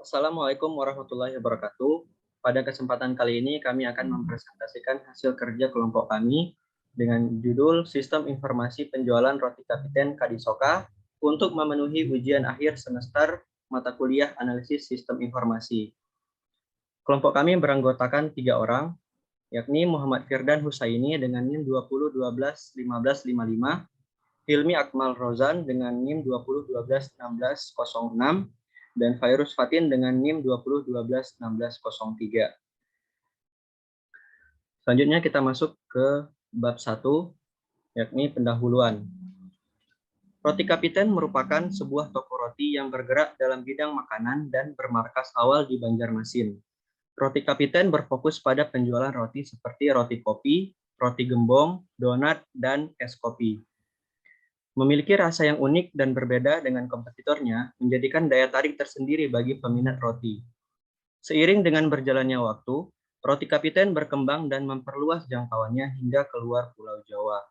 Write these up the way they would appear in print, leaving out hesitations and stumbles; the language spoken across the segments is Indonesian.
Assalamualaikum warahmatullahi wabarakatuh. Pada kesempatan kali ini kami akan mempresentasikan hasil kerja kelompok kami dengan judul Sistem Informasi Penjualan Roti Kapiten Kadisoka untuk memenuhi ujian akhir semester mata kuliah Analisis Sistem Informasi. Kelompok kami beranggotakan 3 orang, yakni Muhammad Firdan Husaini dengan NIM 20121555, Hilmi Akmal Rozan dengan NIM 20121606, dan Fairuz Fatin dengan NIM 20121603. Selanjutnya kita masuk ke bab 1, yakni pendahuluan. Roti Kapiten merupakan sebuah toko roti yang bergerak dalam bidang makanan dan bermarkas awal di Banjarmasin. Roti Kapiten berfokus pada penjualan roti seperti roti kopi, roti gembong, donat, dan es kopi. Memiliki rasa yang unik dan berbeda dengan kompetitornya, menjadikan daya tarik tersendiri bagi peminat roti. Seiring dengan berjalannya waktu, Roti Kapiten berkembang dan memperluas jangkauannya hingga keluar Pulau Jawa.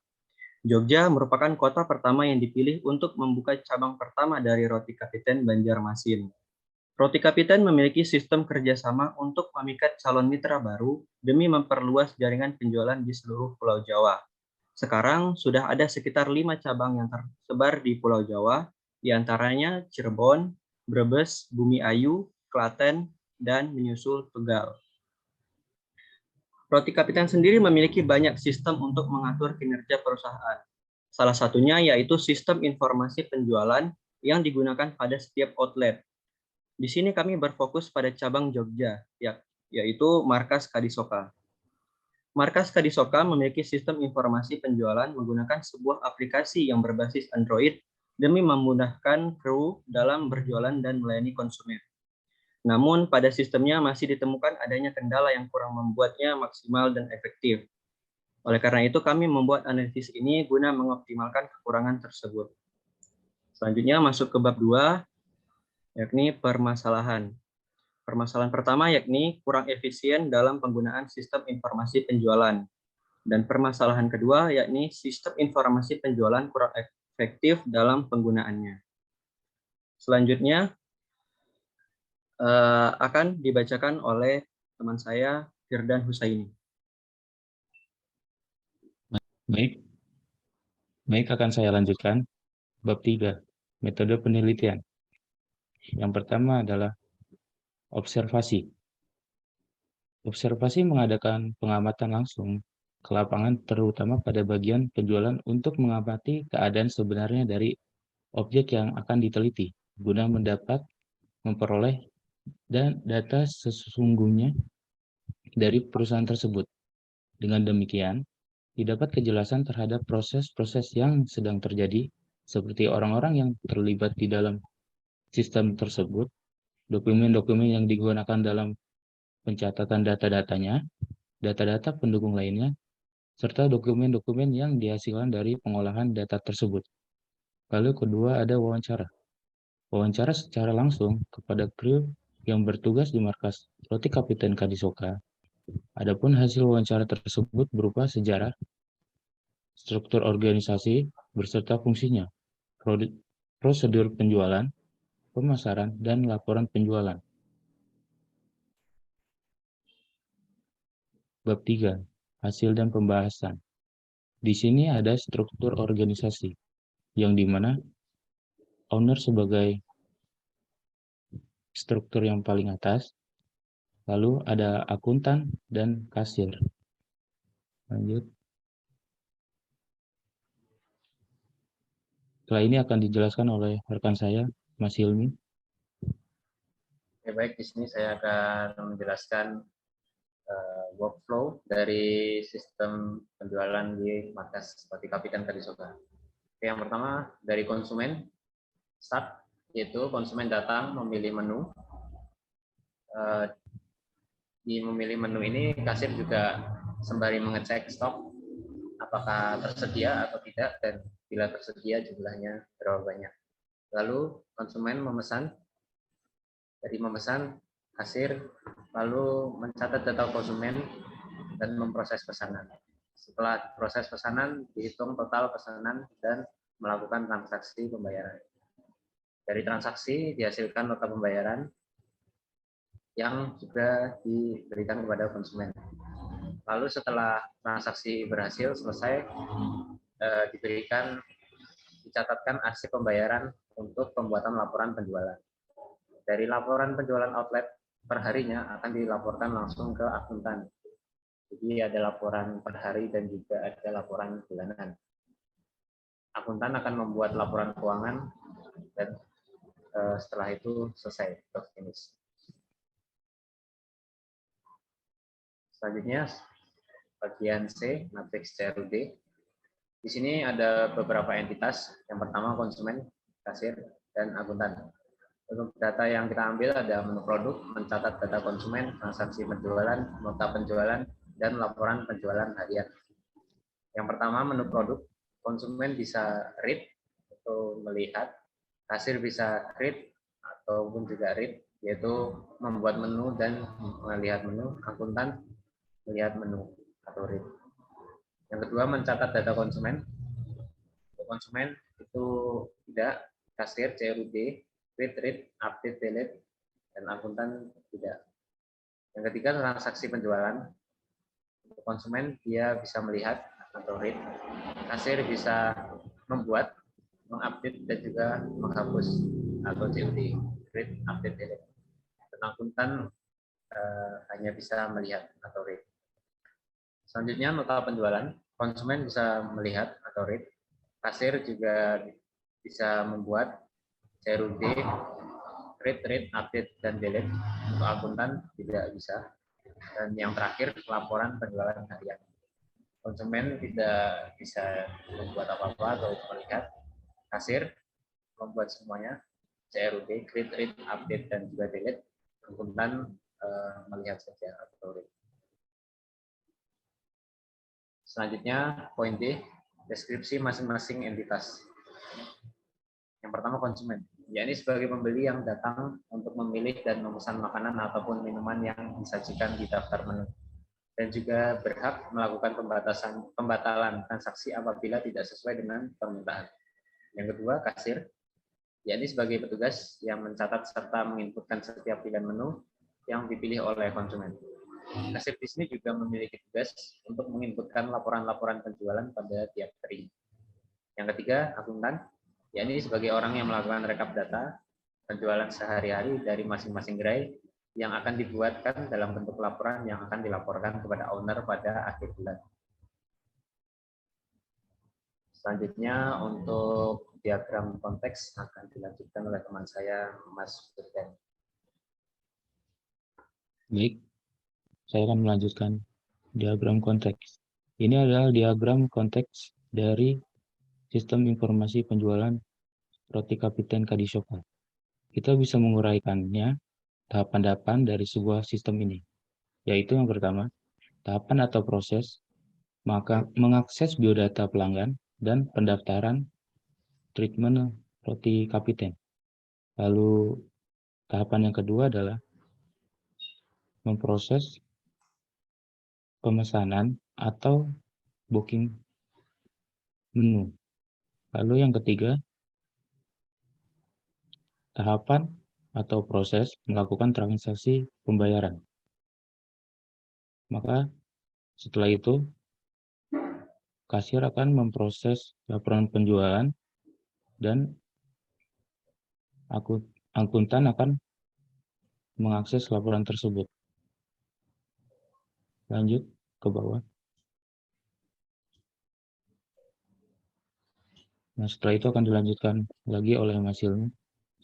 Jogja merupakan kota pertama yang dipilih untuk membuka cabang pertama dari Roti Kapiten Banjarmasin. Roti Kapiten memiliki sistem kerjasama untuk memikat calon mitra baru demi memperluas jaringan penjualan di seluruh Pulau Jawa. Sekarang sudah ada sekitar 5 cabang yang tersebar di Pulau Jawa, diantaranya Cirebon, Brebes, Bumi Ayu, Klaten, dan menyusul Tegal. Roti Kapiten sendiri memiliki banyak sistem untuk mengatur kinerja perusahaan. Salah satunya yaitu sistem informasi penjualan yang digunakan pada setiap outlet. Di sini kami berfokus pada cabang Jogja, yaitu Markas Kadisoka. Markas Kadisoka memiliki sistem informasi penjualan menggunakan sebuah aplikasi yang berbasis Android demi memudahkan kru dalam berjualan dan melayani konsumen. Namun, pada sistemnya masih ditemukan adanya kendala yang kurang membuatnya maksimal dan efektif. Oleh karena itu, kami membuat analisis ini guna mengoptimalkan kekurangan tersebut. Selanjutnya masuk ke bab 2, yakni permasalahan. Permasalahan pertama yakni kurang efisien dalam penggunaan sistem informasi penjualan. Dan permasalahan kedua yakni sistem informasi penjualan kurang efektif dalam penggunaannya. Selanjutnya, akan dibacakan oleh teman saya, Firdan Husaini. Baik, akan saya lanjutkan. Bab 3, metode penelitian. Yang pertama adalah observasi. Observasi mengadakan pengamatan langsung ke lapangan terutama pada bagian penjualan untuk mengamati keadaan sebenarnya dari objek yang akan diteliti guna memperoleh dan data sesungguhnya dari perusahaan tersebut. Dengan demikian, didapat kejelasan terhadap proses-proses yang sedang terjadi, seperti orang-orang yang terlibat di dalam sistem tersebut, dokumen-dokumen yang digunakan dalam pencatatan data-datanya, data-data pendukung lainnya, serta dokumen-dokumen yang dihasilkan dari pengolahan data tersebut. Lalu kedua ada wawancara. Wawancara secara langsung kepada kru yang bertugas di markas Roti Kapiten Kadisoka. Adapun hasil wawancara tersebut berupa sejarah, struktur organisasi, beserta fungsinya, prosedur penjualan, pemasaran, dan laporan penjualan. Bab 3, hasil dan pembahasan. Di sini ada struktur organisasi, yang dimana owner sebagai struktur yang paling atas, lalu ada akuntan dan kasir. Lanjut. Setelah ini akan dijelaskan oleh rekan saya, Mas Hilmi. Oke, baik, di sini saya akan menjelaskan workflow dari sistem penjualan di markas Roti Kapiten Kadisoka. Oke, yang pertama dari konsumen start, yaitu konsumen datang memilih menu. Di memilih menu ini kasir juga sembari mengecek stok apakah tersedia atau tidak, dan bila tersedia jumlahnya berapa banyak. Lalu konsumen memesan. Dari memesan, kasir lalu mencatat data konsumen dan memproses pesanan. Setelah proses pesanan, dihitung total pesanan dan melakukan transaksi pembayaran. Dari transaksi dihasilkan nota pembayaran. yang juga diberikan kepada konsumen. Lalu setelah transaksi berhasil selesai, dicatatkan arsip pembayaran untuk pembuatan laporan penjualan. Dari laporan penjualan outlet perharinya akan dilaporkan langsung ke akuntan. Jadi ada laporan per hari dan juga ada laporan bulanan. Akuntan akan membuat laporan keuangan dan setelah itu selesai, finish. Selanjutnya bagian C, matriks CRUD. Di sini ada beberapa entitas. Yang pertama konsumen, kasir, dan akuntan. Untuk data yang kita ambil ada menu produk, mencatat data konsumen, transaksi penjualan, nota penjualan, dan laporan penjualan harian. Yang pertama menu produk, konsumen bisa read atau melihat, kasir bisa read ataupun juga read, yaitu membuat menu dan melihat menu, akuntan melihat menu atau read. Yang kedua mencatat data konsumen. Untuk konsumen itu tidak, kasir, CRUD, read, update, delete, dan akuntan tidak. Yang ketiga transaksi penjualan. Untuk konsumen dia bisa melihat atau read, kasir bisa membuat, mengupdate dan juga menghapus atau COD, read, update, delete. Dan akuntan hanya bisa melihat atau read. Selanjutnya nota penjualan, konsumen bisa melihat atau read, kasir juga bisa membuat, CRUD, read, update, dan delete. Untuk akuntan tidak bisa. Dan yang terakhir laporan penjualan harian. Konsumen tidak bisa membuat apa-apa atau melihat, kasir membuat semuanya, CRUD, read, update, dan juga delete. Akuntan melihat saja atau read. Selanjutnya poin D, deskripsi masing-masing entitas. Yang pertama konsumen, yakni sebagai pembeli yang datang untuk memilih dan memesan makanan ataupun minuman yang disajikan di daftar menu, dan juga berhak melakukan pembatalan transaksi apabila tidak sesuai dengan permintaan. Yang kedua kasir, yakni sebagai petugas yang mencatat serta menginputkan setiap pilihan menu yang dipilih oleh konsumen. Kasir di sini juga memiliki tugas untuk menginputkan laporan-laporan penjualan pada tiap hari. Yang ketiga, akuntan, yakni sebagai orang yang melakukan rekap data penjualan sehari-hari dari masing-masing gerai yang akan dibuatkan dalam bentuk laporan yang akan dilaporkan kepada owner pada akhir bulan. Selanjutnya untuk diagram konteks akan dilanjutkan oleh teman saya, Mas Firdan. Baik, saya akan melanjutkan diagram konteks. Ini adalah diagram konteks dari sistem informasi penjualan roti kapiten Kadishoka. Kita bisa menguraikannya tahapan-tahapan dari sebuah sistem ini, yaitu yang pertama, tahapan atau proses mengakses biodata pelanggan dan pendaftaran treatment roti kapiten. Lalu tahapan yang kedua adalah memproses pemesanan atau booking menu. Lalu yang ketiga, tahapan atau proses melakukan transaksi pembayaran. Maka setelah itu, kasir akan memproses laporan penjualan dan akuntan akan mengakses laporan tersebut. Lanjut ke bawah. Nah, setelah itu akan dilanjutkan lagi oleh Mas Hilmi.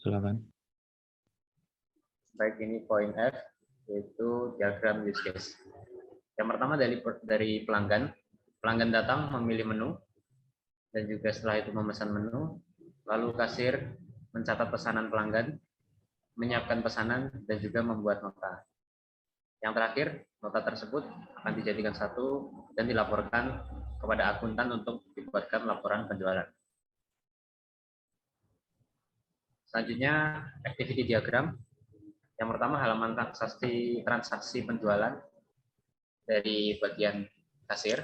Silakan. Baik, ini poin F, yaitu diagram use case. Yang pertama dari pelanggan. Pelanggan datang memilih menu, dan juga setelah itu memesan menu, lalu kasir mencatat pesanan pelanggan, menyiapkan pesanan, dan juga membuat nota. Yang terakhir, nota tersebut akan dijadikan satu dan dilaporkan kepada akuntan untuk dibuatkan laporan penjualan. Selanjutnya, activity diagram. Yang pertama, halaman transaksi penjualan dari bagian kasir.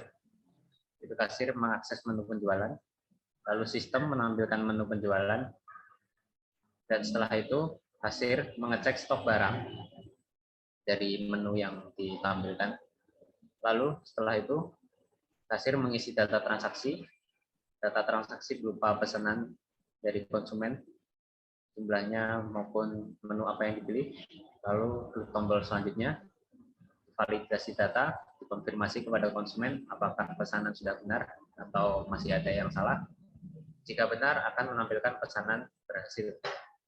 Itu kasir mengakses menu penjualan, lalu sistem menampilkan menu penjualan, dan setelah itu kasir mengecek stok barang dari menu yang ditampilkan. Lalu setelah itu kasir mengisi data transaksi berupa pesanan dari konsumen, jumlahnya maupun menu apa yang dipilih. Lalu klik tombol selanjutnya, validasi data, dikonfirmasi kepada konsumen apakah pesanan sudah benar atau masih ada yang salah. Jika benar akan menampilkan pesanan berhasil.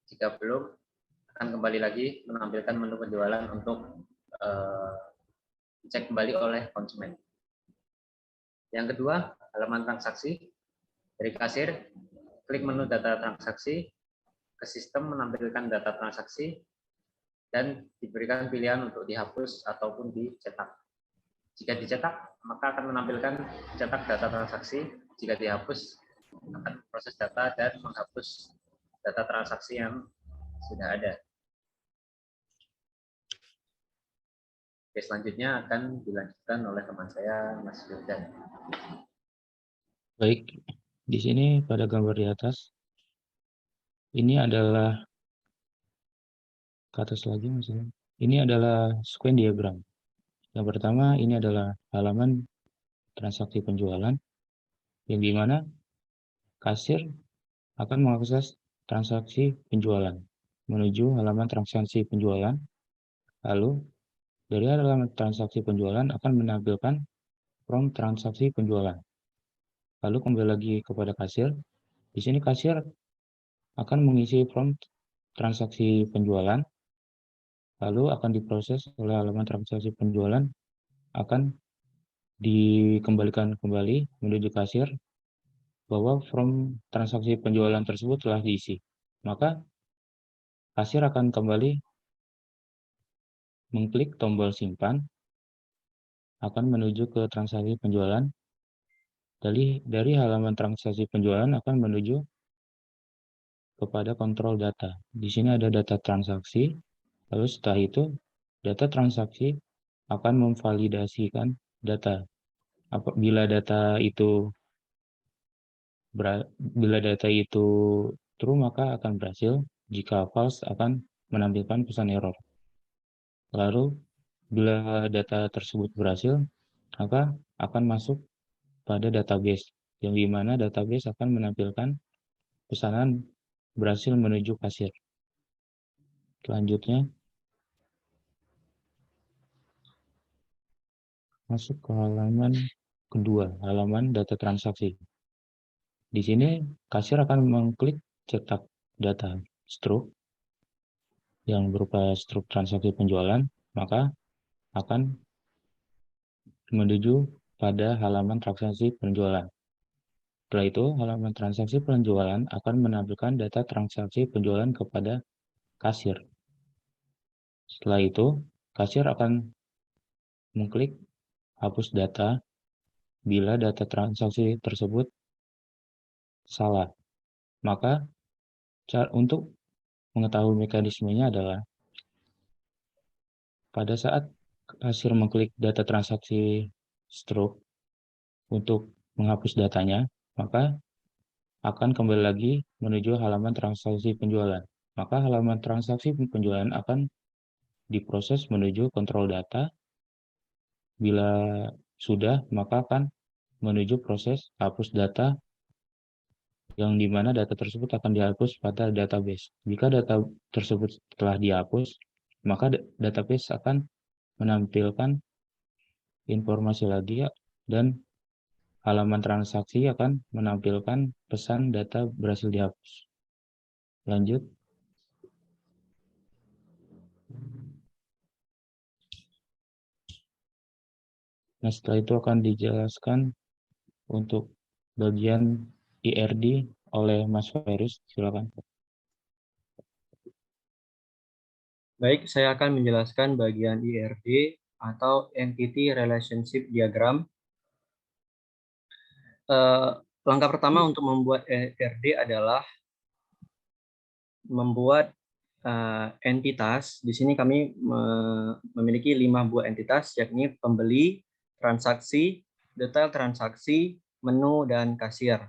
Jika belum, akan kembali lagi menampilkan menu penjualan untuk dicek kembali oleh konsumen. Yang kedua, halaman transaksi. Dari kasir, klik menu data transaksi, ke sistem menampilkan data transaksi, dan diberikan pilihan untuk dihapus ataupun dicetak. Jika dicetak, maka akan menampilkan cetak data transaksi. Jika dihapus, akan proses data dan menghapus data transaksi yang sudah ada. Oke, selanjutnya akan dilanjutkan oleh teman saya, Mas Firdan. Baik, di sini pada gambar di atas, ini adalah ke atas lagi misalnya. Ini adalah sequence diagram. Yang pertama ini adalah halaman transaksi penjualan, yang dimana kasir akan mengakses transaksi penjualan menuju halaman transaksi penjualan. Lalu dari halaman transaksi penjualan akan menampilkan form transaksi penjualan. Lalu kembali lagi kepada kasir. Di sini kasir akan mengisi form transaksi penjualan, lalu akan diproses oleh halaman transaksi penjualan, akan dikembalikan kembali menuju kasir bahwa form transaksi penjualan tersebut telah diisi. Maka kasir akan kembali mengklik tombol simpan, akan menuju ke transaksi penjualan. Dari halaman transaksi penjualan akan menuju kepada kontrol data. Di sini ada data transaksi, lalu setelah itu data transaksi akan memvalidasikan data. Bila data itu true, maka akan berhasil. Jika false, akan menampilkan pesan error. Lalu bila data tersebut berhasil, maka akan masuk pada database, yang dimana database akan menampilkan pesanan berhasil menuju kasir. Selanjutnya, masuk ke halaman kedua, halaman data transaksi. Di sini kasir akan mengklik cetak data struk yang berupa struk transaksi penjualan, maka akan menuju pada halaman transaksi penjualan. Setelah itu, halaman transaksi penjualan akan menampilkan data transaksi penjualan kepada kasir. Setelah itu, kasir akan mengklik hapus data bila data transaksi tersebut salah. Maka untuk mengetahui mekanismenya adalah pada saat kasir mengklik data transaksi struk untuk menghapus datanya, maka akan kembali lagi menuju halaman transaksi penjualan. Maka halaman transaksi penjualan akan diproses menuju kontrol data. Bila sudah, maka akan menuju proses hapus data, yang dimana data tersebut akan dihapus pada database. Jika data tersebut telah dihapus, maka database akan menampilkan informasi lagi, dan halaman transaksi akan menampilkan pesan data berhasil dihapus. Lanjut. Nah, setelah itu akan dijelaskan untuk bagian IRD oleh Mas Ferus. Silakan. Baik, saya akan menjelaskan bagian IRD atau Entity Relationship Diagram. Langkah pertama untuk membuat IRD adalah membuat entitas. Di sini kami memiliki 5 buah entitas, yakni pembeli, transaksi, detail transaksi, menu, dan kasir.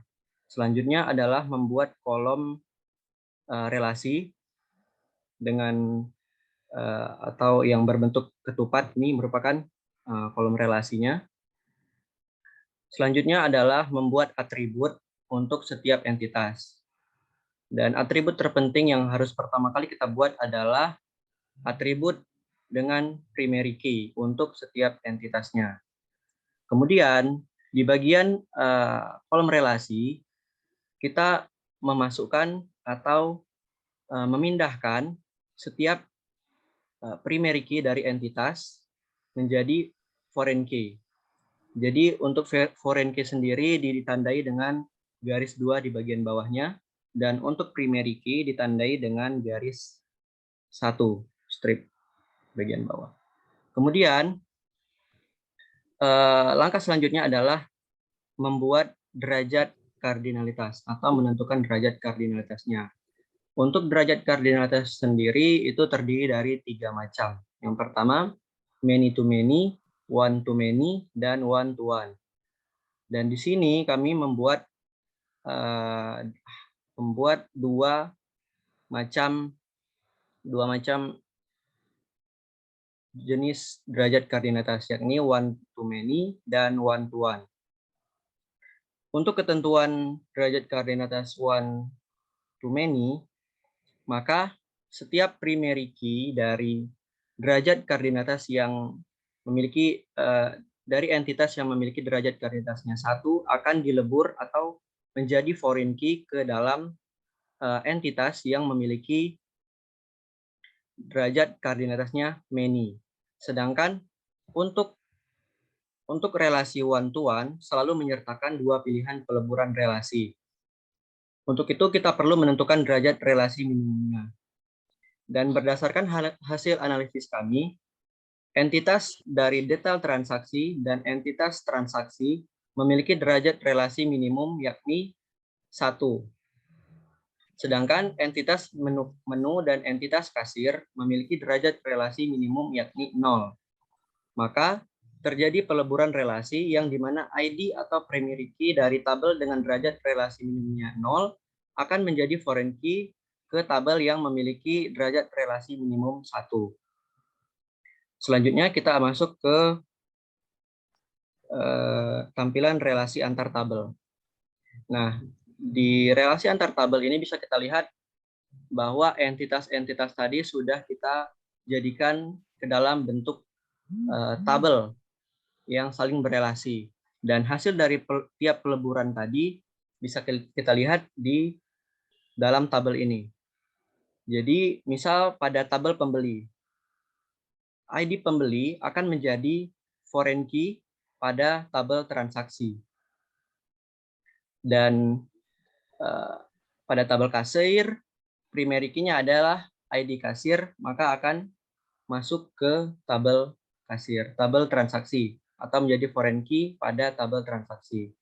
Selanjutnya adalah membuat kolom relasi dengan atau yang berbentuk ketupat ini merupakan kolom relasinya. Selanjutnya adalah membuat atribut untuk setiap entitas. Dan atribut terpenting yang harus pertama kali kita buat adalah atribut dengan primary key untuk setiap entitasnya. Kemudian di bagian kolom relasi, kita memasukkan atau memindahkan setiap primary key dari entitas menjadi foreign key. Jadi untuk foreign key sendiri ditandai dengan garis 2 di bagian bawahnya, dan untuk primary key ditandai dengan garis 1 strip bagian bawah. Kemudian langkah selanjutnya adalah membuat derajat kardinalitas atau menentukan derajat kardinalitasnya. Untuk derajat kardinalitas sendiri itu terdiri dari 3 macam. Yang pertama, many to many, one to many, dan one to one. Dan di sini kami membuat dua macam jenis derajat kardinalitas, yakni one to many dan one to one. Untuk ketentuan derajat kardinalitas one to many, maka setiap primary key dari derajat kardinalitas yang memiliki dari entitas yang memiliki derajat kardinalitasnya 1 akan dilebur atau menjadi foreign key ke dalam entitas yang memiliki derajat kardinalitasnya many. Sedangkan untuk relasi one to one selalu menyertakan 2 pilihan peleburan relasi. Untuk itu kita perlu menentukan derajat relasi minimumnya. Dan berdasarkan hasil analisis kami, entitas dari detail transaksi dan entitas transaksi memiliki derajat relasi minimum yakni 1. Sedangkan entitas menu dan entitas kasir memiliki derajat relasi minimum yakni 0. Maka terjadi peleburan relasi yang dimana ID atau primary key dari tabel dengan derajat relasi minimumnya 0 akan menjadi foreign key ke tabel yang memiliki derajat relasi minimum 1. Selanjutnya kita masuk ke tampilan relasi antar tabel. Nah, di relasi antar tabel ini bisa kita lihat bahwa entitas-entitas tadi sudah kita jadikan ke dalam bentuk tabel yang saling berelasi. Dan hasil dari tiap peleburan tadi bisa kita lihat di dalam tabel ini. Jadi, misal pada tabel pembeli, ID pembeli akan menjadi foreign key pada tabel transaksi. Dan pada tabel kasir, primary key-nya adalah ID kasir, maka akan masuk ke tabel kasir, tabel transaksi, atau menjadi foreign key pada tabel transaksi.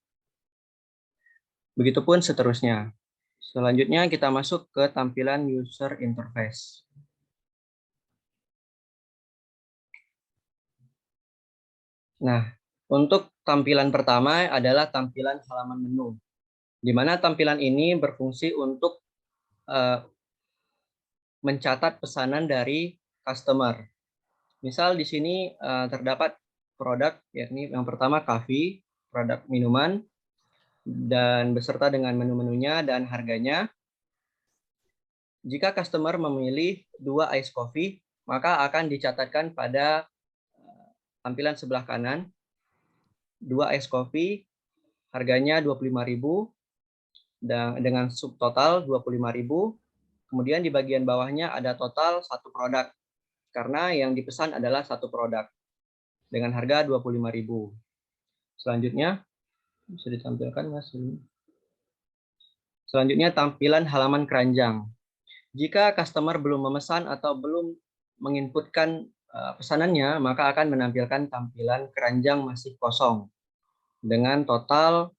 Begitupun seterusnya. Selanjutnya kita masuk ke tampilan user interface. Nah, untuk tampilan pertama adalah tampilan halaman menu, di mana tampilan ini berfungsi untuk mencatat pesanan dari customer. Misal di sini terdapat produk, yakni yang pertama coffee, produk minuman, dan beserta dengan menu-menunya dan harganya. Jika customer memilih 2 ice coffee, maka akan dicatatkan pada tampilan sebelah kanan 2 ice coffee, harganya 25.000 dan dengan subtotal 25.000. Kemudian di bagian bawahnya ada total 1 produk karena yang dipesan adalah 1 produk dengan harga 25.000. Selanjutnya bisa ditampilkan Mas. Selanjutnya tampilan halaman keranjang. Jika customer belum memesan atau belum menginputkan pesanannya, maka akan menampilkan tampilan keranjang masih kosong dengan total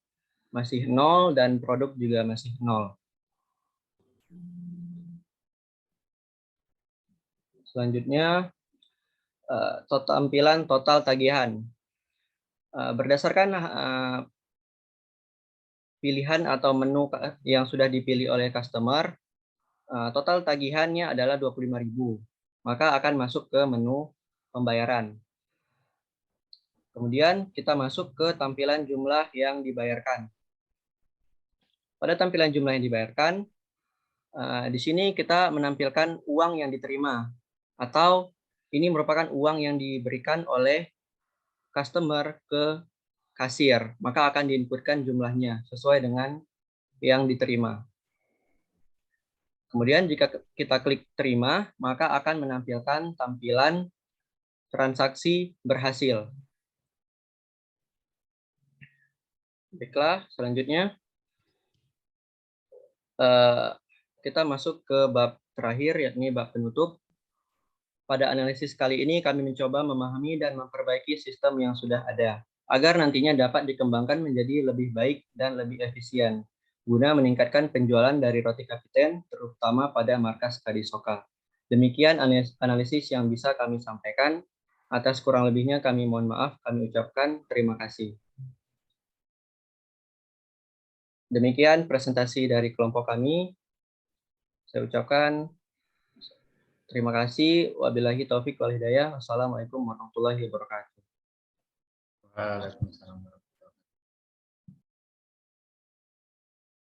masih 0 dan produk juga masih 0. Selanjutnya tampilan total tagihan. Berdasarkan pilihan atau menu yang sudah dipilih oleh customer, total tagihannya adalah 25.000. maka akan masuk ke menu pembayaran. Kemudian kita masuk ke tampilan jumlah yang dibayarkan. Pada tampilan jumlah yang dibayarkan, di sini kita menampilkan uang yang diterima, atau ini merupakan uang yang diberikan oleh customer ke kasir, maka akan diinputkan jumlahnya sesuai dengan yang diterima. Kemudian jika kita klik terima, maka akan menampilkan tampilan transaksi berhasil. Baiklah, selanjutnya kita masuk ke bab terakhir, yakni bab penutup. Pada analisis kali ini kami mencoba memahami dan memperbaiki sistem yang sudah ada, agar nantinya dapat dikembangkan menjadi lebih baik dan lebih efisien, guna meningkatkan penjualan dari roti kapiten, terutama pada markas Kadisoka. Demikian analisis yang bisa kami sampaikan. Atas kurang lebihnya kami mohon maaf, kami ucapkan terima kasih. Demikian presentasi dari kelompok kami. Saya ucapkan terima kasih. Wabillahi taufik wal hidayah. Wassalamualaikum warahmatullahi wabarakatuh. Waalaikumsalam.